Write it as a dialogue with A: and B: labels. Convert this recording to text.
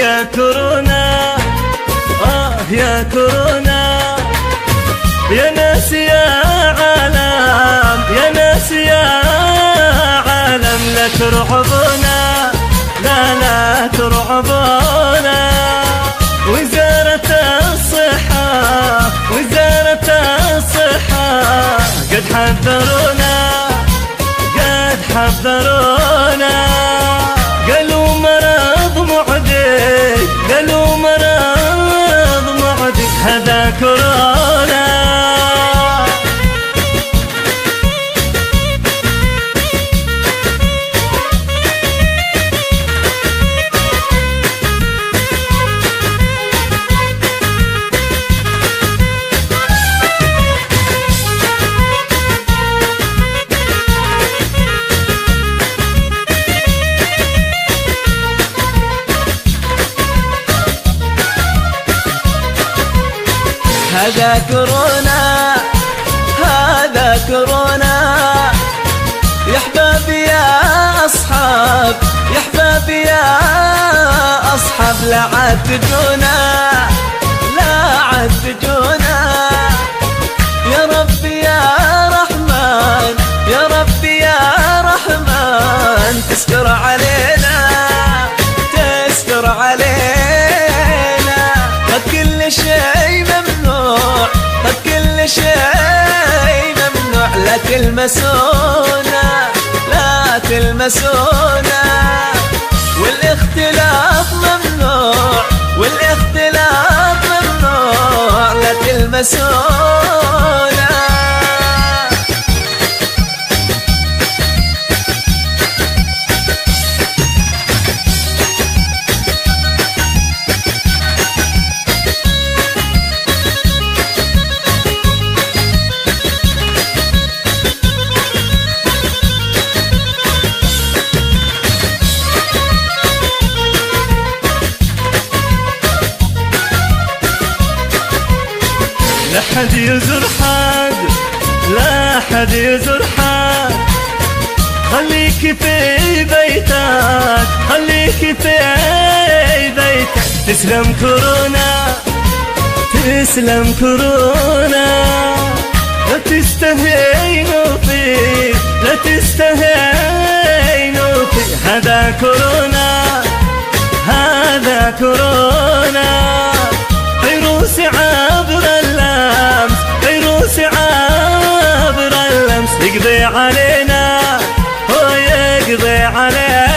A: يا كورونا يا كورونا، يا ناس يا عالم، يا ناس يا عالم، لا ترعبونا، لا ترعبونا. وزارة الصحة، وزارة الصحة قد حذرونا، قد حذرونا، قالوا مرض معدي، قالوا مرض معدي، هذا كورونا.
B: هذا كورونا، هذا كورونا، يا احبابي يا اصحاب، يا احبابي يا اصحاب، لا عاد تجونا، لا عاد تجونا. يا ربي يا رحمن، يا ربي يا رحمن، تستر علينا، تستر علينا. قد كل شيء ممنوع، قد كل شيء ممنوع، لا تلمسونا، لا تلمسونا. والاختلاف ممنوع، والاختلاف ممنوع، لا تلمسونا.
A: لا حد يزور حد، لا حد يزور حد، خليك في بيتك، خليك في بيتك. تسلم كورونا، تسلم كورونا، لا تستهينوا فيه، لا تستهينوا فيه، هذا كورونا، هذا كورونا. فيروس عابر اللمس، فيروس عابر اللمس، يقضي علينا، هو يقضي علينا.